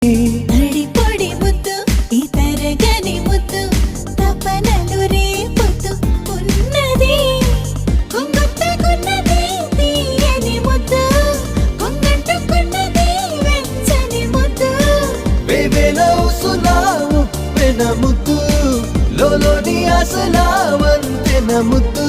పొడి ముద్దు ఈ తరగని ముద్దు తపనలు రేపుతూ ఉన్నది కొంగట్టుకున్నది తీయని ముద్దు కొంగట్టుకున్నది వెచ్చని ముద్దు వేవేలవుసులావు పెన ముద్దు లోలోని ఆసలా వంతెన ముద్దు